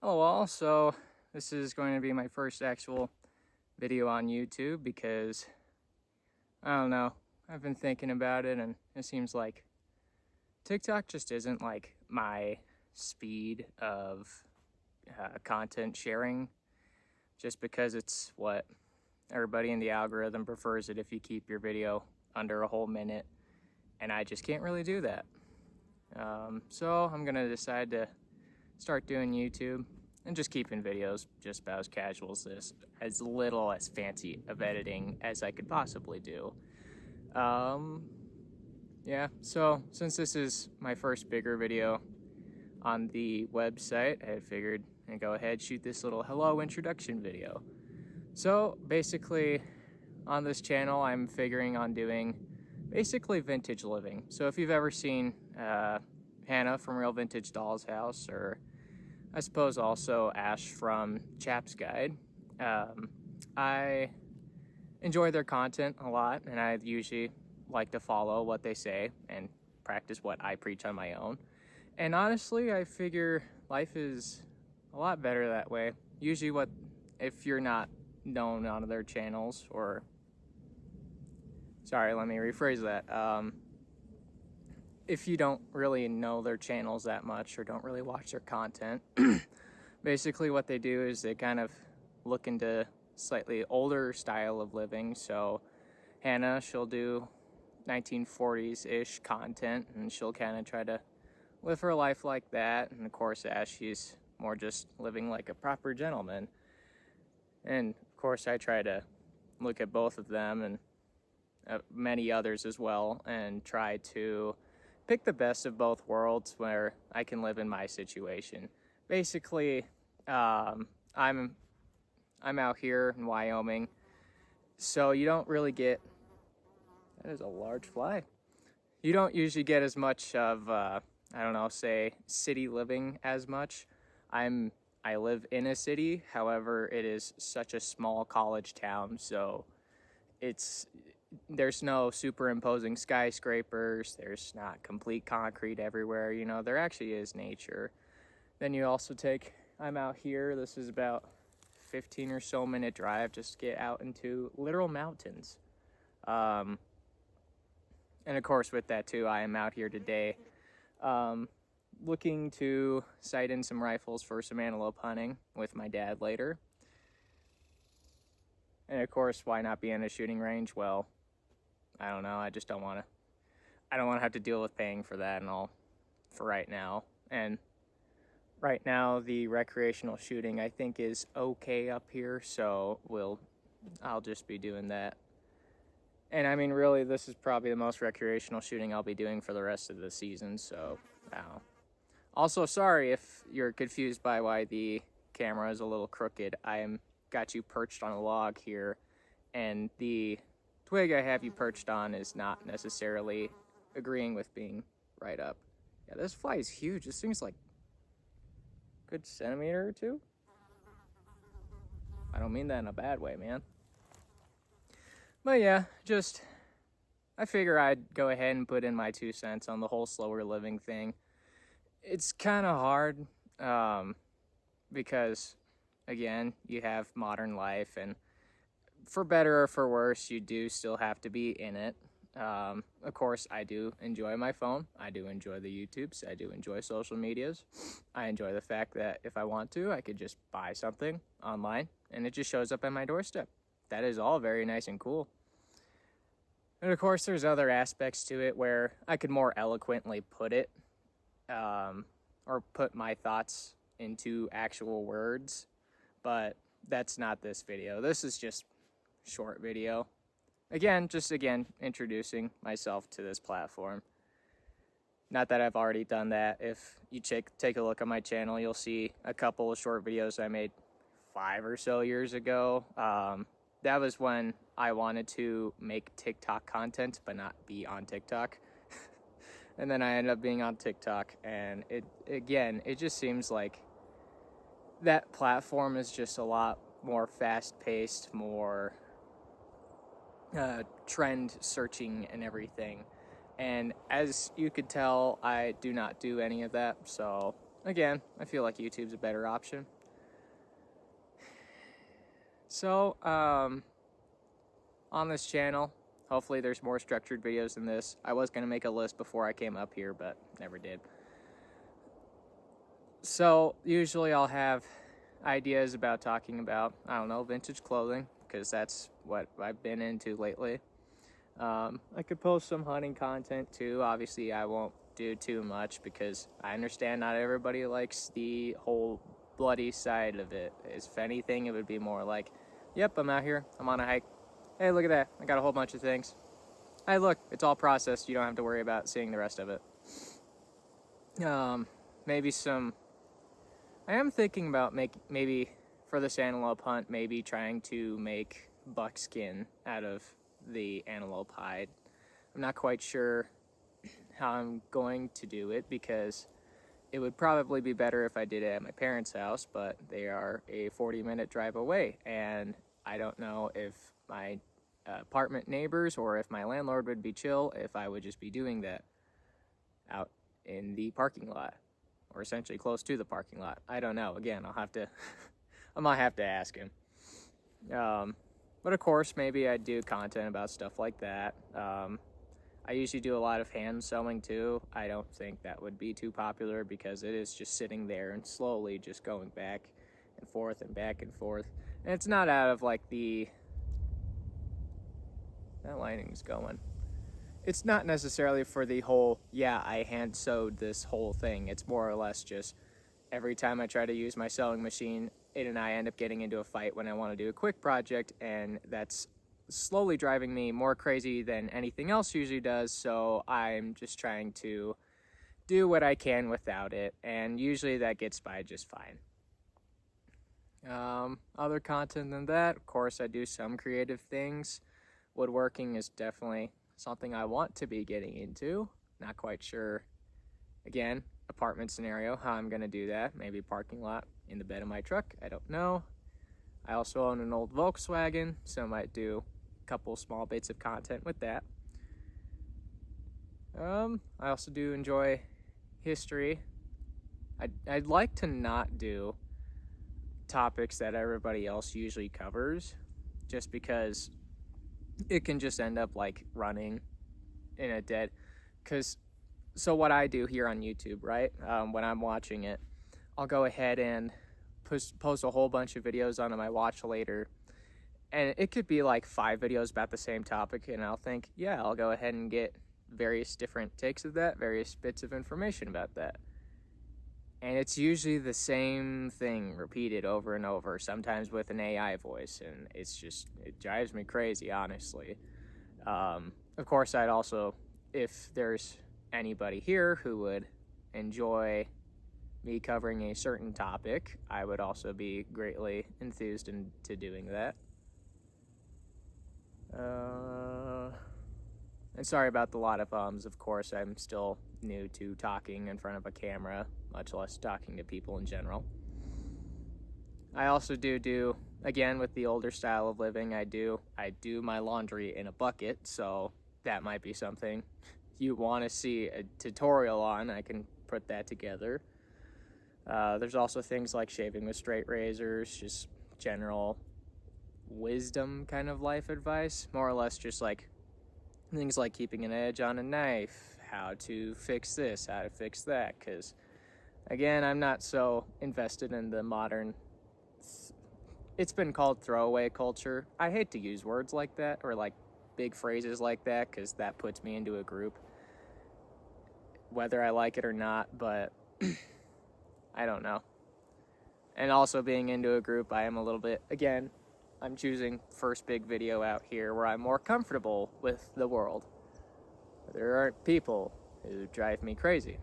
Hello all, so this is going to be my first actual video on YouTube because, I don't know, I've been thinking about it and it seems like TikTok just isn't like my speed of content sharing, just because it's what everybody in the algorithm prefers it if you keep your video under a whole minute, and I just can't really do that. So I'm gonna decide to start doing YouTube and just keeping videos just about as casual as this, as little as fancy of editing as I could possibly do. Yeah, so since this is my first bigger video on the website, I figured I'd go ahead shoot this little hello introduction video. So basically on this channel I'm figuring on doing basically vintage living. So if you've ever seen Hannah from Real Vintage Doll's House, or I suppose also Ash from Chap's Guide, I enjoy their content a lot, and I usually like to follow what they say and practice what I preach on my own. And honestly, I figure life is a lot better that way. Usually if you're not known on their channels, or sorry, let me rephrase that. If you don't really know their channels that much or don't really watch their content, basically what they do is they kind of look into slightly older style of living. So Hannah, she'll do 1940s-ish content, and she'll kind of try to live her life like that. And of course, Ash, she's more just living like a proper gentleman. And of course, I try to look at both of them and many others as well, and try to pick the best of both worlds where I can live in my situation. Basically, I'm out here in Wyoming, so you don't really get, that is a large fly. You don't usually get as much of, I don't know, say city living as much. I live in a city, however, it is such a small college town, so there's no superimposing skyscrapers, there's not complete concrete everywhere, there actually is nature. Then you also I'm out here, this is about 15 or so minute drive just to get out into literal mountains. And of course with that too, I am out here today looking to sight in some rifles for some antelope hunting with my dad later. And of course, why not be in a shooting range? Well, I don't know, I don't want to have to deal with paying for that and all for right now. And right now, the recreational shooting I think is okay up here, so I'll just be doing that. And I mean, really, this is probably the most recreational shooting I'll be doing for the rest of the season, so wow. Also, sorry if you're confused by why the camera is a little crooked. Got you perched on a log here, and the twig I have you perched on is not necessarily agreeing with being right up. Yeah, this fly is huge. This thing's like a good centimeter or two. I don't mean that in a bad way, man. But yeah, I figure I'd go ahead and put in my 2 cents on the whole slower living thing. It's kind of hard because, again, you have modern life, and for better or for worse, you do still have to be in it. Of course, I do enjoy my phone. I do enjoy the YouTubes. I do enjoy social medias. I enjoy the fact that if I want to, I could just buy something online and it just shows up at my doorstep. That is all very nice and cool. And of course, there's other aspects to it where I could more eloquently put it, or put my thoughts into actual words, but that's not this video. This is just short video. Again, introducing myself to this platform. Not that I've already done that. If you take a look at my channel, you'll see a couple of short videos I made 5 or so years ago. That was when I wanted to make TikTok content, but not be on TikTok. And then I ended up being on TikTok, and it just seems like that platform is just a lot more fast-paced, more trend searching and everything. And as you could tell, I do not do any of that, so again, I feel like YouTube's a better option. So, on this channel, hopefully there's more structured videos than this. I was going to make a list before I came up here, but never did. So, usually I'll have ideas about talking about, I don't know, vintage clothing, because that's what I've been into lately. I could post some hunting content too. Obviously, I won't do too much because I understand not everybody likes the whole bloody side of it. If anything, it would be more like, yep, I'm out here, I'm on a hike. Hey, look at that, I got a whole bunch of things. Hey, look, it's all processed. You don't have to worry about seeing the rest of it. Maybe some... I am thinking about maybe for this antelope hunt, maybe trying to make buckskin out of the antelope hide. I'm not quite sure how I'm going to do it because it would probably be better if I did it at my parents' house, but they are a 40-minute drive away, and I don't know if my apartment neighbors or if my landlord would be chill if I would just be doing that out in the parking lot, or essentially close to the parking lot. I don't know. Again, I'll have to I might have to ask him. But of course, maybe I'd do content about stuff like that. I usually do a lot of hand sewing too. I don't think that would be too popular because it is just sitting there and slowly just going back and forth and back and forth. And it's not out of like that lighting's going. It's not necessarily for the whole, yeah, I hand sewed this whole thing. It's more or less just every time I try to use my sewing machine, it and I end up getting into a fight when I want to do a quick project, and that's slowly driving me more crazy than anything else usually does, so I'm just trying to do what I can without it, and usually that gets by just fine. Other content than that, of course, I do some creative things. Woodworking is definitely something I want to be getting into. Not quite sure, again, apartment scenario, how I'm going to do that. Maybe parking lot in the bed of my truck. I don't know. I also own an old Volkswagen, so I might do a couple small bits of content with that. I also do enjoy history. I'd like to not do topics that everybody else usually covers, just because it can just end up like running in a dead... So what I do here on YouTube, right, when I'm watching it, I'll go ahead and post a whole bunch of videos onto my watch later, and it could be like 5 videos about the same topic, and I'll think, yeah, I'll go ahead and get various different takes of that, various bits of information about that. And it's usually the same thing repeated over and over, sometimes with an AI voice, and it drives me crazy, honestly. Of course, I'd also, if there's anybody here who would enjoy me covering a certain topic, I would also be greatly enthused into doing that. And sorry about the lot of ums. Of course, I'm still new to talking in front of a camera, much less talking to people in general. I also do, again, with the older style of living, I do my laundry in a bucket, so that might be something you want to see a tutorial on. I can put that together. There's also things like shaving with straight razors, just general wisdom kind of life advice, more or less just like things like keeping an edge on a knife, how to fix this, how to fix that, because again, I'm not so invested in the modern, it's been called throwaway culture. I hate to use words like that, or like big phrases like that, because that puts me into a group, whether I like it or not, but I don't know. And also being into a group, I am a little bit, again, I'm choosing first big video out here where I'm more comfortable with the world. There aren't people who drive me crazy.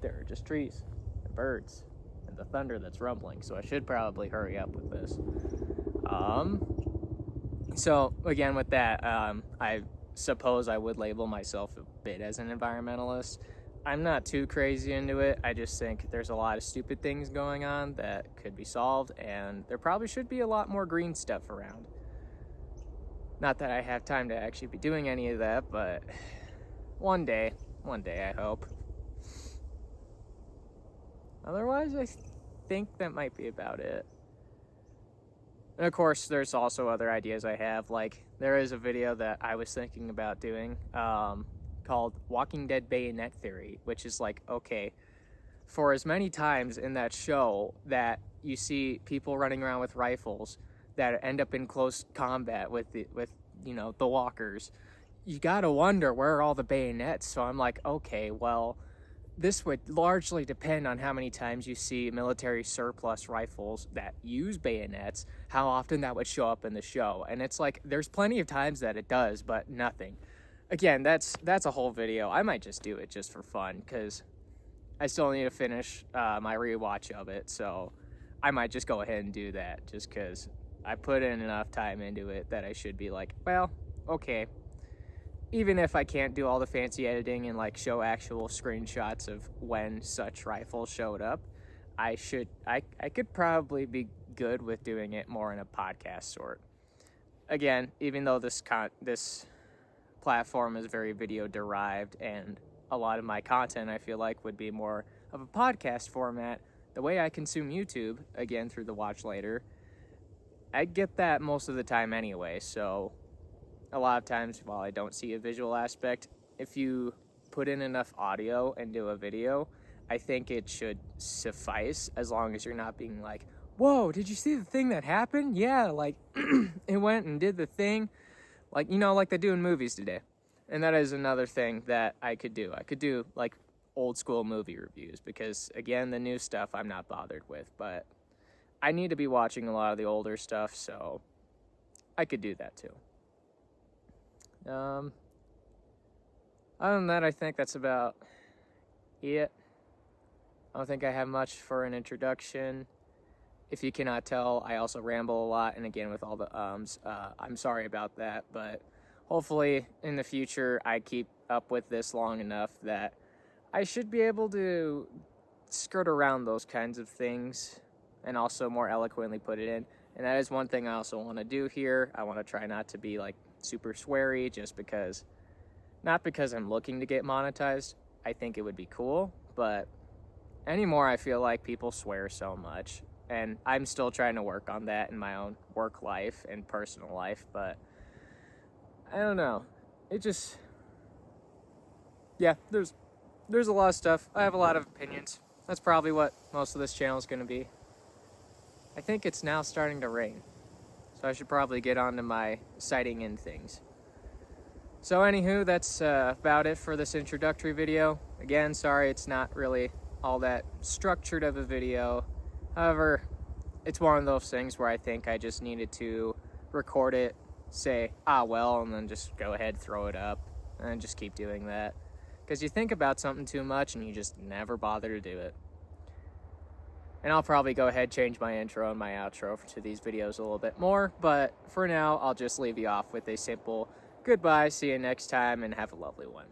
There are just trees and birds and the thunder that's rumbling, so I should probably hurry up with this. So again, with that, I suppose I would label myself a bit as an environmentalist. I'm not too crazy into it. I just think there's a lot of stupid things going on that could be solved, and there probably should be a lot more green stuff around. Not that I have time to actually be doing any of that, but one day I hope. Otherwise, I think that might be about it. And of course, there's also other ideas I have. Like, there is a video that I was thinking about doing called Walking Dead Bayonet Theory, which is like, okay, for as many times in that show that you see people running around with rifles that end up in close combat with the walkers, you gotta wonder where are all the bayonets. So I'm like, okay, well, this would largely depend on how many times you see military surplus rifles that use bayonets, how often that would show up in the show. And it's like, there's plenty of times that it does, but nothing. Again, that's a whole video. I might just do it just for fun, because I still need to finish my rewatch of it. So I might just go ahead and do that, just because I put in enough time into it that I should be like, well, okay, even if I can't do all the fancy editing and like show actual screenshots of when such rifles showed up, I could probably be good with doing it more in a podcast sort. Again, even though this platform is very video derived and a lot of my content I feel like would be more of a podcast format, the way I consume YouTube, again through the watch later, I get that most of the time anyway. So a lot of times, while I don't see a visual aspect, if you put in enough audio into a video, I think it should suffice, as long as you're not being like, whoa, did you see the thing that happened? Yeah, like, it went and did the thing. Like, like they do in movies today. And that is another thing that I could do. I could do, like, old school movie reviews, because, again, the new stuff I'm not bothered with. But I need to be watching a lot of the older stuff, so I could do that too. Other than that, I think that's about it. I don't think I have much for an introduction. If you cannot tell, I also ramble a lot, and again, with all the I'm sorry about that, but hopefully in the future I keep up with this long enough that I should be able to skirt around those kinds of things and also more eloquently put it in. And that is one thing I also want to do here. I want to try not to be like super sweary, just because, not because I'm looking to get monetized. I think it would be cool, but anymore I feel like people swear so much, and I'm still trying to work on that in my own work life and personal life. But I don't know, it just, yeah, there's a lot of stuff. I have a lot of opinions. That's probably what most of this channel is going to be. I think it's now starting to rain, so I should probably get on to my sighting in things. So anywho, that's about it for this introductory video. Again, sorry it's not really all that structured of a video. However, it's one of those things where I think I just needed to record it, say, well, and then just go ahead, throw it up, and just keep doing that. Because you think about something too much and you just never bother to do it. And I'll probably go ahead, change my intro and my outro to these videos a little bit more. But for now, I'll just leave you off with a simple goodbye, see you next time, and have a lovely one.